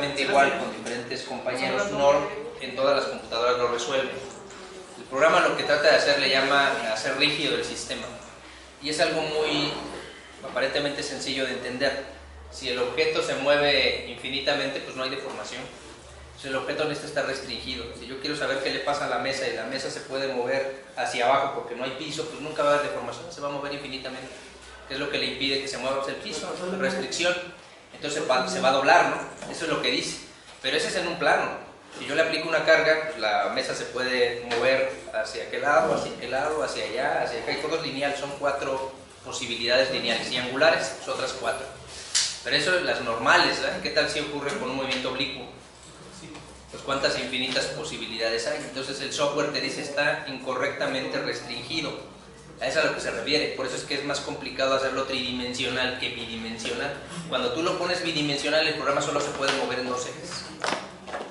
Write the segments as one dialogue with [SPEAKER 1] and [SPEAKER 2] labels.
[SPEAKER 1] exactamente igual con diferentes compañeros, no en todas las computadoras lo resuelven. El programa lo que trata de hacer le llama hacer rígido el sistema, y es algo muy aparentemente sencillo de entender. Si el objeto se mueve infinitamente, pues no hay deformación. Entonces el objeto necesita estar restringido. Si yo quiero saber qué le pasa a la mesa y la mesa se puede mover hacia abajo porque no hay piso, pues nunca va a haber deformación, se va a mover infinitamente. ¿Qué es lo que le impide que se mueva? Pues el piso, la restricción. Entonces se va a doblar, ¿no? Eso es lo que dice. Pero ese es en un plano. Si yo le aplico una carga, pues la mesa se puede mover hacia aquel lado, hacia allá, hacia acá, y todo es lineal. Son 4 posibilidades lineales, y angulares, pues otras 4. Pero eso es las normales, ¿eh? ¿Qué tal si ocurre con un movimiento oblicuo? Pues cuántas infinitas posibilidades hay. Entonces el software te dice está incorrectamente restringido. A eso es a lo que se refiere. Por eso es que es más complicado hacerlo tridimensional que bidimensional. Cuando tú lo pones bidimensional, el programa solo se puede mover en 2 ejes.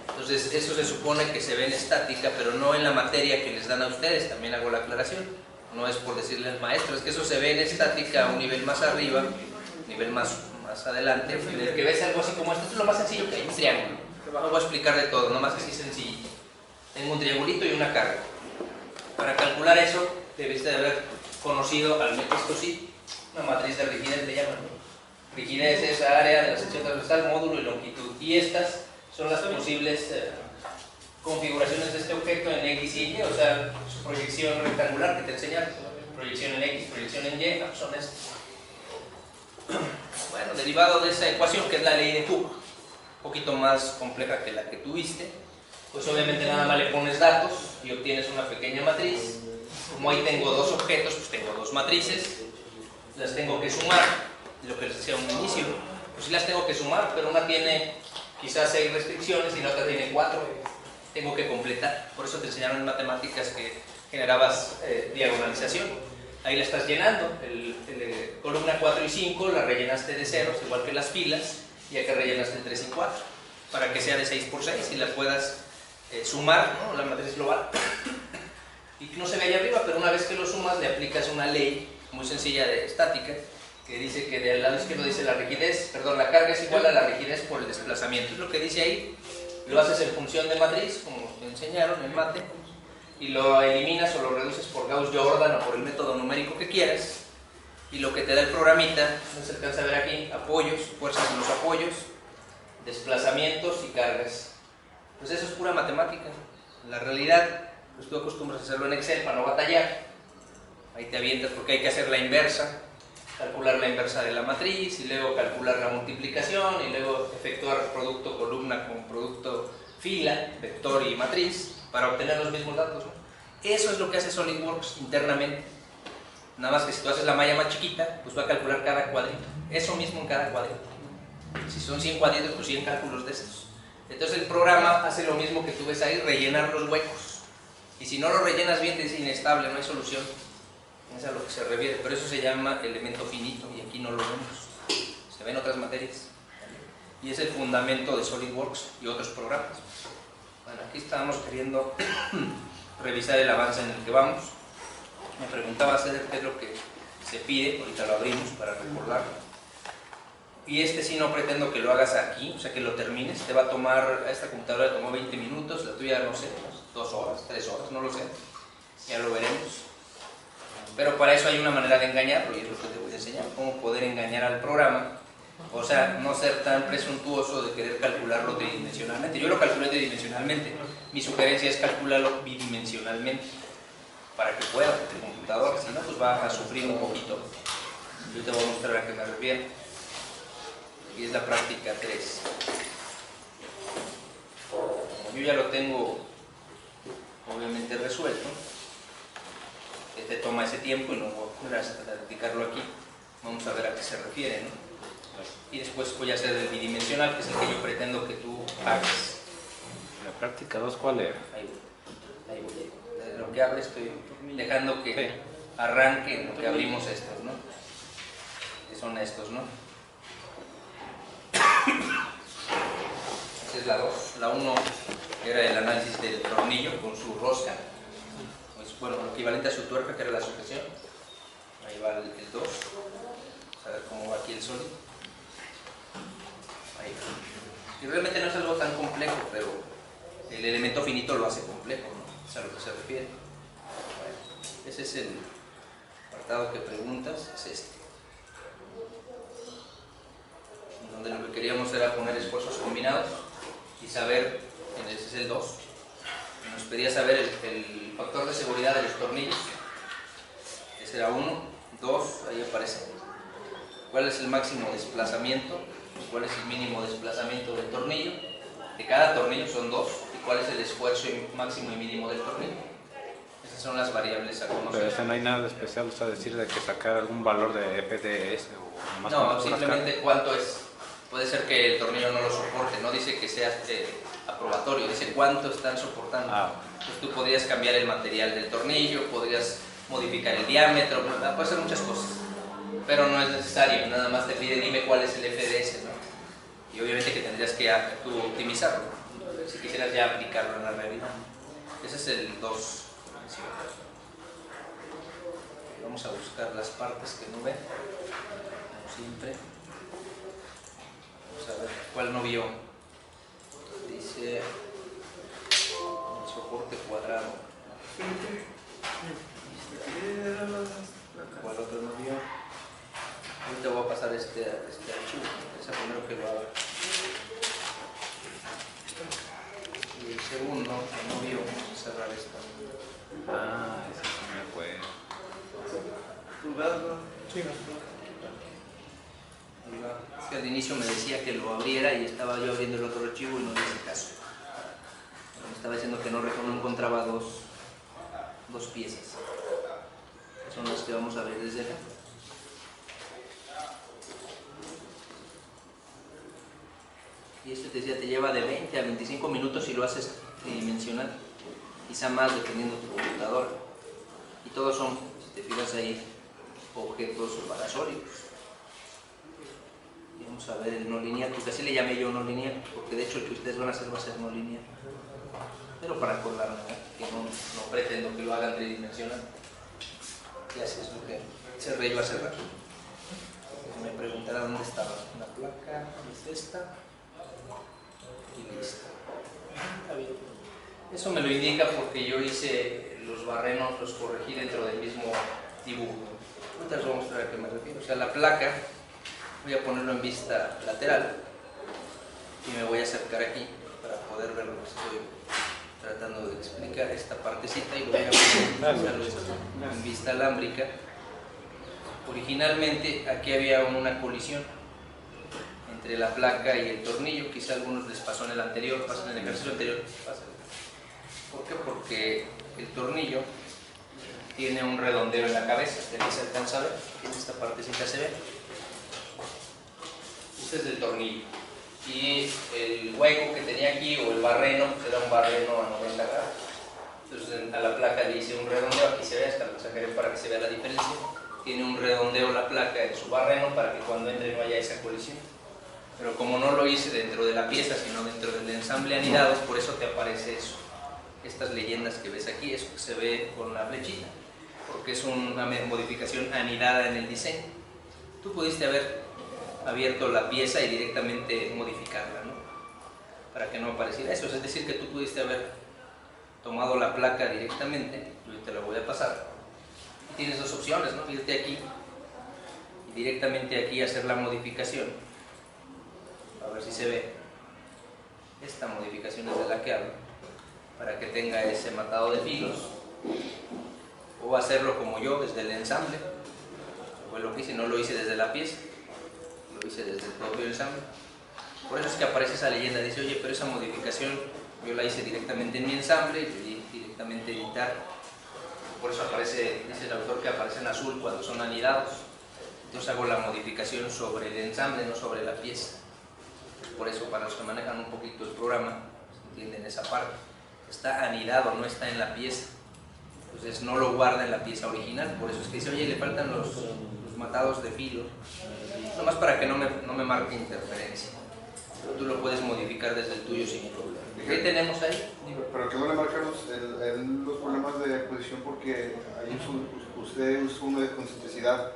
[SPEAKER 1] Entonces eso se supone que se ve en estática, pero no en la materia que les dan a ustedes. También hago la aclaración. No es por decirle al maestro, es que eso se ve en estática a un nivel más arriba, un nivel más adelante, en el que ves algo así como esto. Esto es lo más sencillo que hay, un triángulo. No voy a explicar de todo, nomás así sencillo. Tengo un triangulito y una carga. Para calcular eso, debiste de haber conocido, al menos esto sí, una matriz de rigidez le llaman, ¿no? Rigidez es esa área de la sección transversal, módulo y longitud. Y estas son las posibles configuraciones de este objeto en X y Y, o sea, su proyección rectangular que te enseña, proyección en X, proyección en Y, son estas. Bueno, derivado de esa ecuación que es la ley de Hooke, un poquito más compleja que la que tuviste, pues obviamente nada más le pones datos y obtienes una pequeña matriz. Como ahí tengo 2 objetos, pues tengo 2 matrices, las tengo que sumar, lo que les decía un inicio, pues sí las tengo que sumar, pero una tiene quizás 6 restricciones y la otra tiene 4, tengo que completar. Por eso te enseñaron en matemáticas que generabas diagonalización. Ahí la estás llenando, columna 4 y 5 la rellenaste de ceros, igual que las filas, y acá rellenaste el 3 y 4, para que sea de 6 por 6 y la puedas sumar, ¿no? La matriz global. Y no se ve ahí arriba, pero una vez que lo sumas le aplicas una ley muy sencilla de estática, que dice que del lado izquierdo dice la carga es igual a la rigidez por el desplazamiento. Es lo que dice ahí, lo haces en función de matriz, como te enseñaron en mate, y lo eliminas o lo reduces por Gauss-Jordan o por el método numérico que quieras, y lo que te da el programita, no se alcanza a ver aquí, apoyos, fuerzas en los apoyos, desplazamientos y cargas. Pues eso es pura matemática. La realidad, pues tú acostumbras a hacerlo en Excel para no batallar, ahí te avientas porque hay que hacer la inversa, calcular la inversa de la matriz, y luego calcular la multiplicación, y luego efectuar producto columna con producto fila, vector y matriz, para obtener los mismos datos, ¿no? Eso es lo que hace SolidWorks internamente. Nada más que si tú haces la malla más chiquita, pues va a calcular cada cuadrito. Eso mismo en cada cuadrito. Si son 100 cuadritos, pues 100 cálculos de estos. Entonces el programa hace lo mismo que tú ves ahí, rellenar los huecos. Y si no lo rellenas bien, te dice inestable, no hay solución. Es a lo que se refiere, pero eso se llama elemento finito, y aquí no lo vemos. Se ven otras materias. Y es el fundamento de SolidWorks y otros programas. Bueno, aquí estábamos queriendo revisar el avance en el que vamos. Me preguntaba Ceder qué es lo que se pide, ahorita lo abrimos para recordarlo. Y sí no pretendo que lo hagas aquí, o sea que lo termines. Te va a tomar, a esta computadora le tomó 20 minutos, la tuya no sé, 2 horas, 3 horas, no lo sé. Ya lo veremos. Pero para eso hay una manera de engañarlo, y es lo que te voy a enseñar, cómo poder engañar al programa. O sea, no ser tan presuntuoso de querer calcularlo tridimensionalmente. Yo lo calculé tridimensionalmente, mi sugerencia es calcularlo bidimensionalmente, para que pueda el computador, si no pues va a sufrir un poquito. Yo te voy a mostrar a qué me refiero. Y es la práctica 3. Como yo ya lo tengo obviamente resuelto, este toma ese tiempo y no voy a poner a practicarlo aquí. Vamos a ver a qué se refiere, ¿no? Y después voy a hacer el bidimensional, que es el que yo pretendo que tú hagas.
[SPEAKER 2] ¿La práctica 2 cuál era?
[SPEAKER 1] Ahí voy. De lo que hable estoy dejando que arranque lo que abrimos estos, ¿no? Que son estos, ¿no? Esa es la 2. La 1 era el análisis del tornillo con su rosca. Pues, bueno, lo equivalente a su tuerca, que era la sujeción. Ahí va el 2. Vamos a ver cómo va aquí el sólido. Ahí va. Y realmente no es algo tan complejo, pero el elemento finito lo hace complejo, ¿no? Es a lo que se refiere. Bueno, ese es el apartado que preguntas, es este. Donde lo que queríamos era poner esfuerzos combinados y saber, ese es el 2. Nos pedía saber el factor de seguridad de los tornillos. Ese era 1, 2, ahí aparece. ¿Cuál es el máximo desplazamiento? ¿Cuál es el mínimo desplazamiento del tornillo? De cada tornillo son 2. ¿Y cuál es el esfuerzo máximo y mínimo del tornillo? Esas son las variables a conocer.
[SPEAKER 2] Pero no hay nada especial, o sea, decir de que sacar algún valor de FDS o más.
[SPEAKER 1] No, simplemente cuánto es. Puede ser que el tornillo no lo soporte, no dice que sea aprobatorio, dice cuánto están soportando. Entonces tú podrías cambiar el material del tornillo, podrías modificar el diámetro, puede hacer muchas cosas. Pero no es necesario, nada más te pide dime cuál es el FDS, ¿no? Y obviamente que tendrías que tú optimizarlo, si quisieras ya aplicarlo en la realidad. Ese es el 2. Vamos a buscar las partes que no ven, como siempre. Vamos a ver cuál no vio. Dice el soporte cuadrado. ¿Cuál otro no vio? Ahorita voy a pasar este archivo. Es el primero que lo haga. Y el segundo que no vio, vamos a cerrar esto.
[SPEAKER 2] Ese sí me acuerdo.
[SPEAKER 1] Es que al inicio me decía que lo abriera y estaba yo abriendo el otro archivo y no le hice caso. Me estaba diciendo que no encontraba dos piezas. Son las que vamos a ver desde acá. Y esto te decía, te lleva de 20 a 25 minutos si lo haces tridimensional, quizá más dependiendo de tu computadora. Y todos son, si te fijas ahí, objetos parasólicos. Y vamos a ver el no lineal, porque así le llamé yo no lineal, porque de hecho el que ustedes van a hacer va a ser no lineal. Pero para acordarme, que no pretendo que lo hagan tridimensional. Y así es lo que cerré iba a cerrar. Me preguntará dónde estaba la placa, es esta. Y listo. Eso me lo indica porque yo hice los barrenos, los corregí dentro del mismo dibujo. Ahorita les voy a mostrar a qué me refiero. O sea, la placa, voy a ponerlo en vista lateral y me voy a acercar aquí para poder ver lo que estoy tratando de explicar, esta partecita, y voy a ponerlo en vista alámbrica. Originalmente aquí había una colisión entre la placa y el tornillo, quizá a algunos les pasó en el anterior, pasó en el ejercicio anterior. ¿Por qué? Porque el tornillo tiene un redondeo en la cabeza, aquí se alcanza a ver, en esta partecita se ve. Este es el tornillo. Y el hueco que tenía aquí, o el barreno, era un barreno a 90 grados. Entonces a la placa le hice un redondeo, aquí se ve, hasta lo sacaré para que se vea la diferencia. Tiene un redondeo la placa en su barreno para que cuando entre no haya esa colisión. Pero como no lo hice dentro de la pieza, sino dentro del ensamble anidados, por eso te aparece eso. Estas leyendas que ves aquí, eso que se ve con la flechita, porque es una modificación anidada en el diseño. Tú pudiste haber abierto la pieza y directamente modificarla, ¿no? Para que no apareciera eso. Es decir, que tú pudiste haber tomado la placa directamente, yo te la voy a pasar, y tienes dos opciones, ¿no? Irte aquí y directamente aquí hacer la modificación. A ver si se ve. Esta modificación es de la que hablo, para que tenga ese matado de filos, o hacerlo como yo desde el ensamble. Fue lo que hice, no lo hice desde la pieza, lo hice desde el propio ensamble. Por eso es que aparece esa leyenda, dice, oye, pero esa modificación yo la hice directamente en mi ensamble, y directamente editar. Por eso aparece, dice el autor, que aparece en azul cuando son anidados. Entonces hago la modificación sobre el ensamble, no sobre la pieza. Por eso, para los que manejan un poquito el programa, entienden esa parte. Está anidado, no está en la pieza. Entonces no lo guarda en la pieza original. Por eso es que dice, oye, le faltan los matados de filo. Nomás para que no me marque interferencia. Pero tú lo puedes modificar desde el tuyo sin problema. ¿Qué tenemos ahí?
[SPEAKER 3] Pero que no le marcan los problemas de posición, porque ahí usted usó uno de concentricidad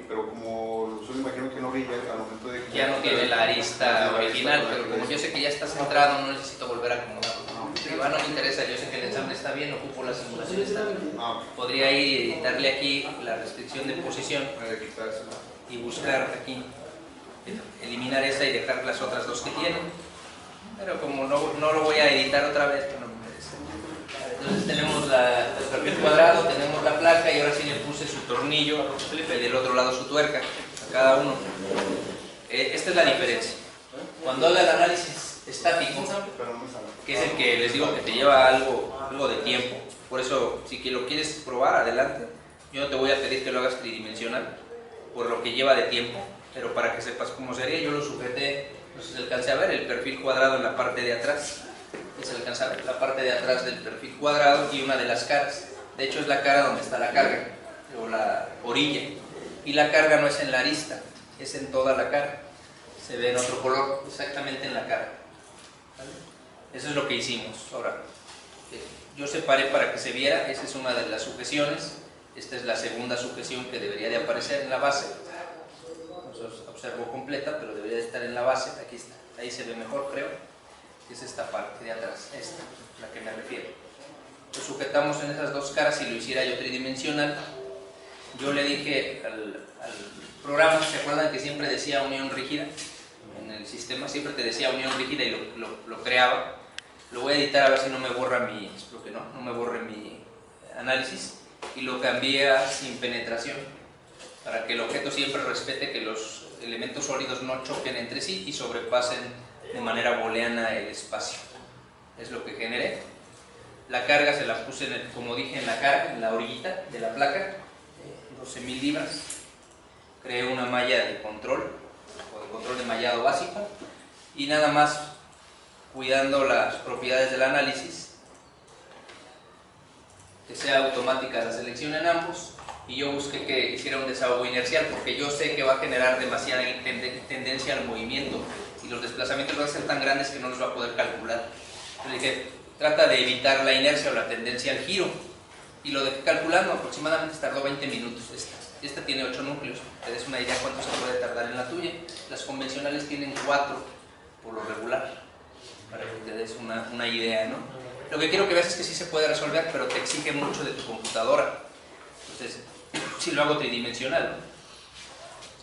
[SPEAKER 3] Pero como yo me imagino que en orilla, al momento de...
[SPEAKER 1] Ya no tiene la arista original, pero como yo sé que ya está centrado, no necesito volver a acomodarlo. No me interesa, yo sé que el examen está bien, ocupo la simulación está bien. Podría ir y darle aquí la restricción de posición y buscar aquí, eliminar esa y dejar las otras dos que tienen. Pero como no lo voy a editar otra vez, pues no me interesa. Entonces tenemos el perfil cuadrado, tenemos la placa y ahora sí le puse su tornillo y del otro lado su tuerca a cada uno. Esta es la diferencia. Cuando haga el análisis estático, que es el que les digo que te lleva algo de tiempo, por eso si que lo quieres probar, adelante. Yo no te voy a pedir que lo hagas tridimensional por lo que lleva de tiempo, pero para que sepas cómo sería, yo lo sujeté, no sé si alcancé a ver el perfil cuadrado en la parte de atrás. Se alcanza a ver la parte de atrás del perfil cuadrado y una de las caras. De hecho es la cara donde está la carga o la orilla, y la carga no es en la arista, es en toda la cara. Se ve en otro color, exactamente en la cara. ¿Vale? Eso es lo que hicimos. Ahora, yo separé para que se viera. Esa es una de las sujeciones. Esta es la segunda sujeción que debería de aparecer en la base. No se observó completa, pero debería de estar en la base. Aquí está, ahí se ve mejor, creo. Es esta parte de atrás, esta, la que me refiero. Lo sujetamos en esas dos caras. Si lo hiciera yo tridimensional, yo le dije al programa, ¿se acuerdan que siempre decía unión rígida? En el sistema siempre te decía unión rígida y lo creaba. Lo voy a editar a ver si no me borra espero que no me borre mi análisis, y lo cambié a sin penetración, para que el objeto siempre respete que los elementos sólidos no choquen entre sí y sobrepasen de manera booleana el espacio. Es lo que generé. La carga se la puse, como dije, en la cara, en la orillita de la placa, 12.000 libras. Creé una malla de control, o de control de mallado básico, y nada más cuidando las propiedades del análisis, que sea automática la selección en ambos, y yo busqué que hiciera un desahogo inercial, porque yo sé que va a generar demasiada tendencia al movimiento, y los desplazamientos van a ser tan grandes que no los va a poder calcular. Entonces dije, trata de evitar la inercia o la tendencia al giro, y lo dejé calculando. Aproximadamente tardó 20 minutos. Esta tiene 8 núcleos, te des una idea cuánto se puede tardar en la tuya. Las convencionales tienen 4 por lo regular, para que te des una idea, ¿no? Lo que quiero que veas es que sí se puede resolver, pero te exige mucho de tu computadora. Entonces, si lo hago tridimensional,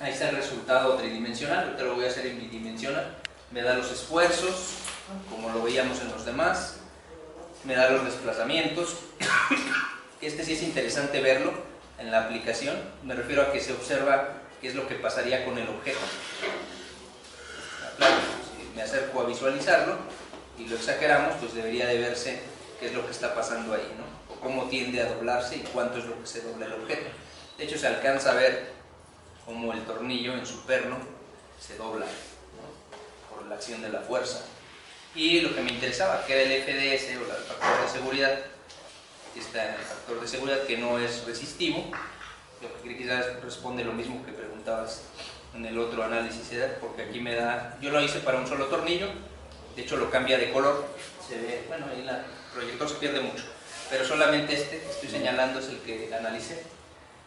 [SPEAKER 1] ahí está el resultado tridimensional. Ahorita lo voy a hacer en bidimensional. Me da los esfuerzos, como lo veíamos en los demás, me da los desplazamientos. Este sí es interesante verlo en la aplicación. Me refiero a que se observa qué es lo que pasaría con el objeto. Claro, si me acerco a visualizarlo y lo exageramos, pues debería de verse qué es lo que está pasando ahí, ¿no? O cómo tiende a doblarse y cuánto es lo que se dobla el objeto. De hecho, se alcanza a ver cómo el tornillo en su perno se dobla, ¿no? Por la acción de la fuerza. Y lo que me interesaba, que era el FDS o el factor de seguridad. Aquí está el factor de seguridad, que no es resistivo. Lo que quizás responde lo mismo que preguntabas en el otro análisis, porque aquí me da, yo lo hice para un solo tornillo. De hecho lo cambia de color, se ve, bueno, ahí el proyector se pierde mucho, pero solamente este que estoy señalando es el que analicé.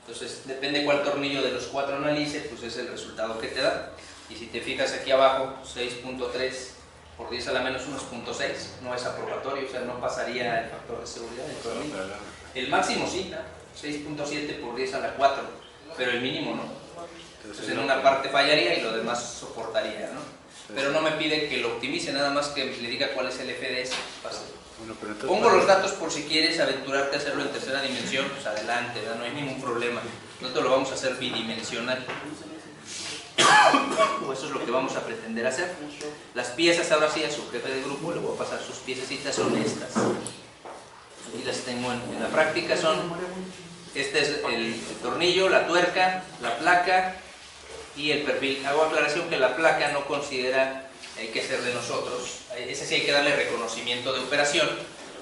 [SPEAKER 1] Entonces depende cuál tornillo de los 4 analice, pues es el resultado que te da. Y si te fijas aquí abajo, 6.3 por 10 a la menos 1 es 0.6, no es aprobatorio, o sea, no pasaría el factor de seguridad del tornillo. El máximo sí, ¿no? 6.7 por 10 a la 4, pero el mínimo no. Entonces en una parte fallaría y lo demás soportaría, ¿no? Pero no me pide que lo optimice, nada más que le diga cuál es el FDS. Pongo los datos por si quieres aventurarte a hacerlo en tercera dimensión, pues adelante, ¿no? No hay ningún problema. Nosotros lo vamos a hacer bidimensional. Eso es lo que vamos a pretender hacer. Las piezas, ahora sí, a su jefe de grupo le voy a pasar sus piececitas, son estas. Aquí las tengo en la práctica, este es el tornillo, la tuerca, la placa y el perfil. Hago aclaración que la placa no considera que ser de nosotros. Ese sí hay que darle reconocimiento de operación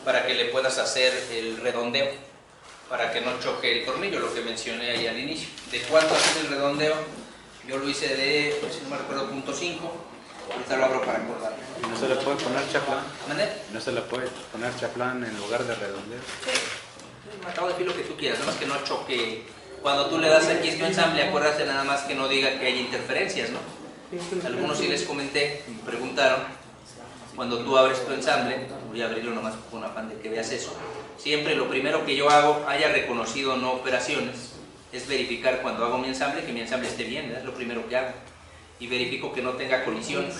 [SPEAKER 1] para que le puedas hacer el redondeo, para que no choque el tornillo, lo que mencioné ahí al inicio. ¿De cuánto hacer el redondeo? Yo lo hice de, si no me recuerdo, 0.5. Ahorita lo abro para acordarme.
[SPEAKER 2] ¿Y no se le puede poner chaplán?
[SPEAKER 1] ¿Mande?
[SPEAKER 2] ¿No se le puede poner chaplán en lugar de redondeo?
[SPEAKER 1] Sí, me acabo de decir lo que tú quieras, nada más que no choque Cuando tú le das aquí tu ensamble, acuérdate nada más que no diga que hay interferencias, ¿no? Algunos sí les comenté, me preguntaron, cuando tú abres tu ensamble, voy a abrirlo nomás con afán de que veas eso, siempre lo primero que yo hago, haya reconocido no operaciones, es verificar cuando hago mi ensamble, que mi ensamble esté bien, ¿verdad? Es lo primero que hago. Y verifico que no tenga colisiones.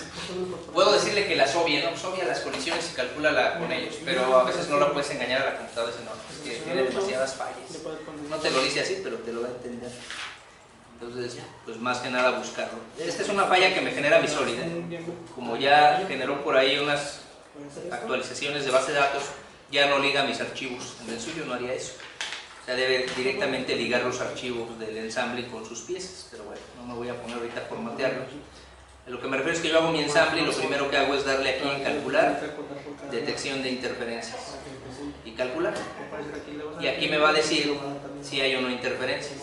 [SPEAKER 1] Puedo decirle que las obvie, ¿no? Pues obvia las colisiones y calcúlala con ellos, pero a veces no la puedes engañar a la computadora, no, es que tiene demasiadas fallas. No te lo dice así, pero te lo va a entender. Entonces, pues más que nada buscarlo. Esta es una falla que me genera mi Solid, ¿eh? Como ya generó por ahí unas actualizaciones de base de datos, ya no liga mis archivos. En el suyo no haría eso. O sea, debe directamente ligar los archivos del ensamble con sus piezas. Pero bueno, no me voy a poner ahorita a formatearlos. A lo que me refiero es que yo hago mi ensamble y lo primero que hago es darle aquí en calcular, detección de interferencias. Y calcular. Y aquí me va a decir si hay o no interferencias.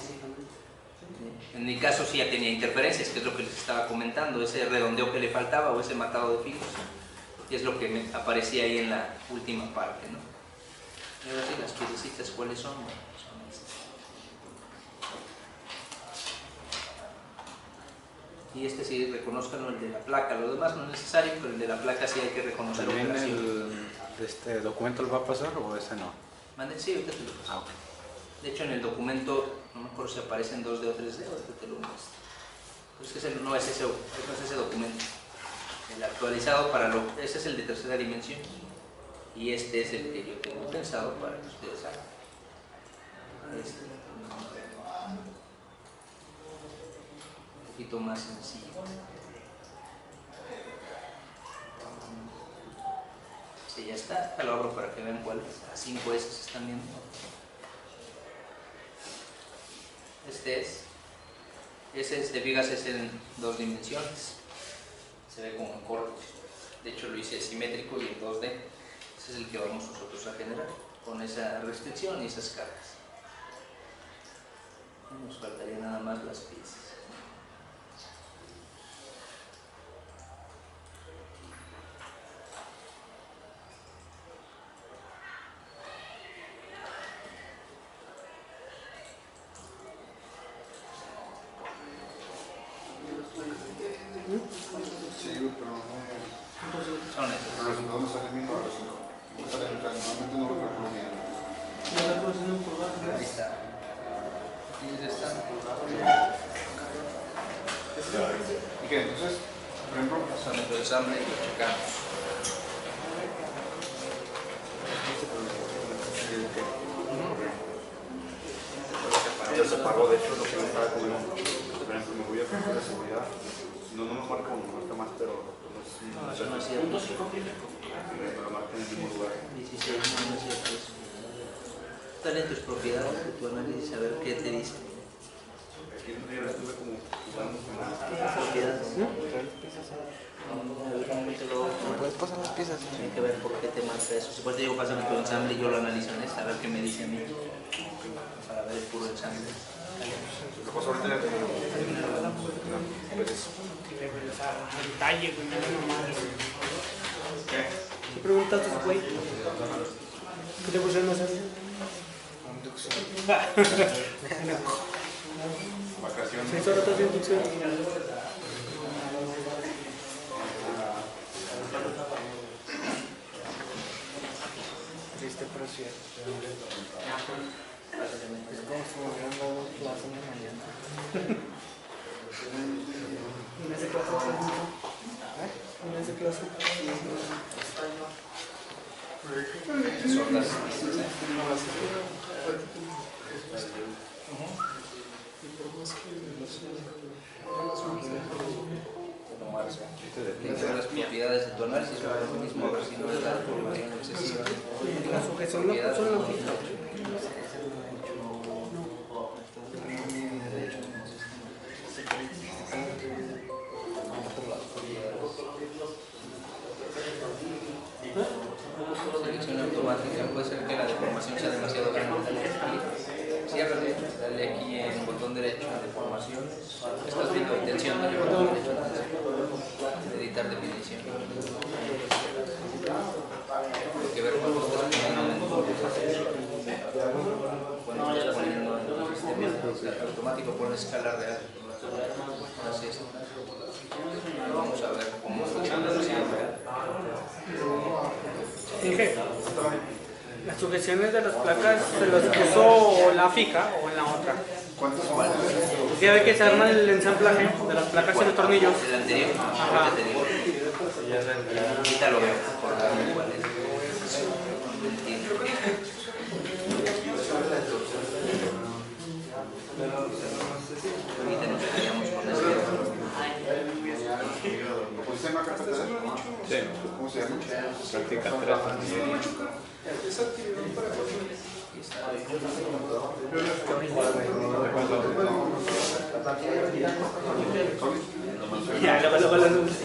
[SPEAKER 1] En mi caso sí ya tenía interferencias, que es lo que les estaba comentando, ese redondeo que le faltaba o ese matado de fijos. Y es lo que me aparecía ahí en la última parte, ¿no? Y ahora sí, las piececitas, ¿cuáles son? Bueno, son estas. Y este sí, reconozcanlo, el de la placa. Lo demás no es necesario, pero el de la placa sí hay que reconocer.
[SPEAKER 2] ¿También este documento lo va a pasar o ese no?
[SPEAKER 1] Manden, sí, ahorita te lo paso.
[SPEAKER 2] Ok.
[SPEAKER 1] De hecho, en el documento, no me acuerdo si aparecen 2D o 3D, ahorita te lo muestro. Pues no es ese documento. El actualizado para ese es el de tercera dimensión. Y este es el que yo tengo pensado para que ustedes hagan. Un poquito más sencillo. Sí, ya está. Lo abro para que vean cuáles. 5 S están viendo. Ese, fíjate, es en 2 dimensiones. Se ve como un corte. De hecho, lo hice simétrico y en 2D. Ese es el que vamos nosotros a generar, con esa restricción y esas cargas. Y nos faltaría nada más las piezas.
[SPEAKER 3] Sí, pero no.
[SPEAKER 1] Son estos.
[SPEAKER 3] Pero los resultados no salen bien raros. Normalmente no lo calculo bien.
[SPEAKER 1] Ahí está. Aquí ya está.
[SPEAKER 3] ¿Y qué? Entonces, por ejemplo,
[SPEAKER 1] Son nuestro ensamble y lo checamos.
[SPEAKER 3] ya se pagó, de hecho, lo que me estaba comiendo. Por ejemplo, me voy a comprar de seguridad. No me marca uno, me marca más, pero no es
[SPEAKER 1] No es cierto.
[SPEAKER 3] me lo marca en el mismo lugar.
[SPEAKER 1] 16, no es cierto eso. Están en tus propiedades de tu análisis, a ver qué te dice.
[SPEAKER 3] Aquí yo estuve como jugando con las
[SPEAKER 1] Propiedades.
[SPEAKER 4] ¿Puedes pasar las piezas?
[SPEAKER 1] Hay que ver por qué te marca eso. Si pues te digo, pásame tu ensamble y yo lo analizo en esta, a ver qué me dice a mí. Para ver el puro ensamble.
[SPEAKER 3] Lo que pasa ahorita ya
[SPEAKER 4] Detalle, güey, no mames.
[SPEAKER 3] ¿qué?
[SPEAKER 4] ¿Qué preguntaste, güey? ¿Qué te pusieron a hacer?
[SPEAKER 3] Vacaciones.
[SPEAKER 4] 6 horas de inducción. Triste, pero cierto. Es como si me hubieran dado clase en la mañana. ¿En esa clase? ¿En esa clase?
[SPEAKER 1] Son las las propiedades de tu análisis o lo mismo, a ver si no es la información excesiva.
[SPEAKER 4] La sujeción no puso en la hojita.
[SPEAKER 1] Selección automática, puede ser que la deformación sea demasiado grande. Ciérrale, dale aquí en el botón derecho a deformaciones. Estás viendo intención, dale botón derecho. Editar definición. Hay que ver cuánto estás poniendo en el cuánto estás poniendo en el sistema. y lo pones a escalar de alto. Así es. Vamos a ver cómo funciona la real.
[SPEAKER 4] Inge, las sujeciones de las placas se las puso en la fija o en la otra.
[SPEAKER 3] ¿Cuántos son?
[SPEAKER 4] Ya ve que se arma el ensamblaje de las placas y los tornillos.
[SPEAKER 1] El anterior.
[SPEAKER 4] Ajá.
[SPEAKER 1] Ahorita lo veo. Por cuál es. Ahorita nos quedaríamos con eso.
[SPEAKER 3] ¿Lo pusiste en una carta de teléfono?
[SPEAKER 2] Sí,
[SPEAKER 3] ¿Cómo se llama?
[SPEAKER 2] práctica 3.
[SPEAKER 4] Ya, luego las luces.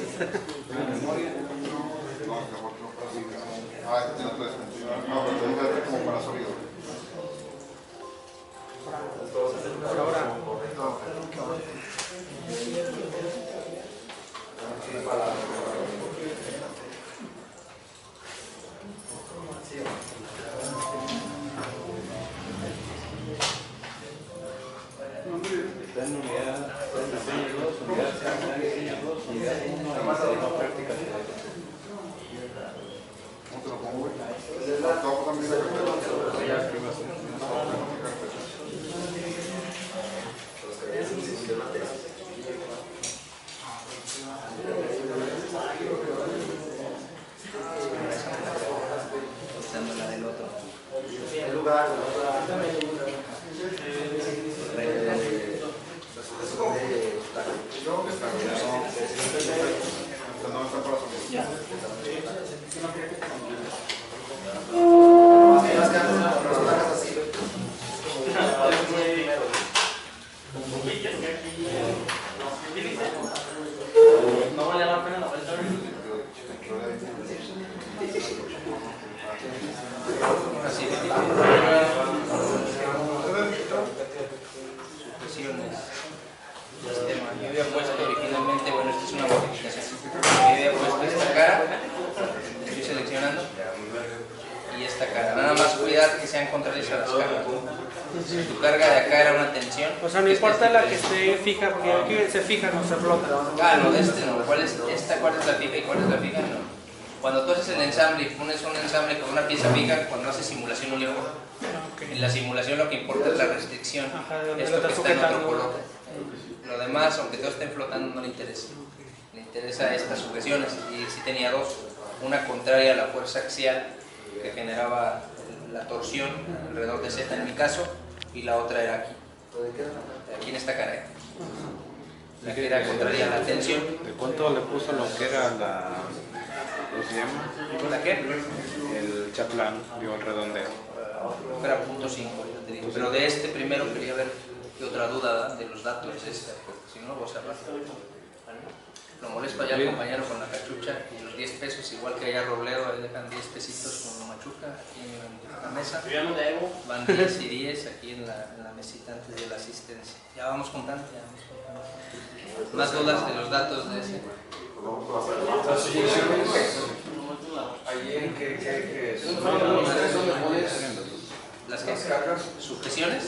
[SPEAKER 3] Ah, tiene 3. No, pero tiene que ser como para sólido.
[SPEAKER 2] Está en unidad, diseño 2, unidad 3, diseño 2, unidad 1 y práctica 3.
[SPEAKER 3] ¿Cómo te lo pongo, güey? Todo también la carpeta.
[SPEAKER 2] Ya escribas.
[SPEAKER 1] Usando la del otro.
[SPEAKER 5] El lugar,
[SPEAKER 3] No está para sólido.
[SPEAKER 5] las placas así.
[SPEAKER 4] No vale la pena la vuelta.
[SPEAKER 1] Así es. Sujeciones. Sistema. Yo había puesto originalmente, bueno, esta es una modificación. Yo había puesto esta cara, estoy seleccionando, y esta cara. Nada más cuidar que sean contrarias a las cargas. Si tu carga de acá era una tensión.
[SPEAKER 4] O sea, no importa la que esté fija, porque aquí se fija, no se flota.
[SPEAKER 1] Ah, no, de este no. ¿Cuál es esta? ¿Cuál es la fija y cuál es la fija? No. Cuando tú haces el ensamble y pones un ensamble con una pieza fija, cuando haces simulación uniforme. En la simulación lo que importa es la restricción.
[SPEAKER 4] Ajá, de donde
[SPEAKER 1] Esto
[SPEAKER 4] lo
[SPEAKER 1] que
[SPEAKER 4] estás
[SPEAKER 1] está en otro
[SPEAKER 4] sujetando.
[SPEAKER 1] color. Lo demás, aunque todo estén flotando, no le interesa. Le interesa estas sujeciones. Y sí tenía dos. Una contraria a la fuerza axial que generaba la torsión alrededor de Z en mi caso, y la otra era aquí en esta cara. La que era contraria a la tensión.
[SPEAKER 2] ¿De cuánto le puso lo que era la... ¿cómo se llama?
[SPEAKER 1] ¿La qué?
[SPEAKER 2] El chaplán, digo, el redondeo.
[SPEAKER 1] Era .5, yo te digo. Pero de este primero quería ver qué otra duda de los datos es esta, porque si no lo voy a cerrar. Lo molesto allá al compañero con la cachucha y los 10 pesos, igual que allá Robledo, ahí dejan 10 pesitos con machuca aquí en la mesa.
[SPEAKER 4] Yo ya no debo.
[SPEAKER 1] Van 10 y 10 aquí en la mesita antes de la asistencia. Ya vamos contando, ya vamos contando. Más dudas de los datos de ese.
[SPEAKER 5] Las sujeciones, ayer que
[SPEAKER 1] Las que sujeciones.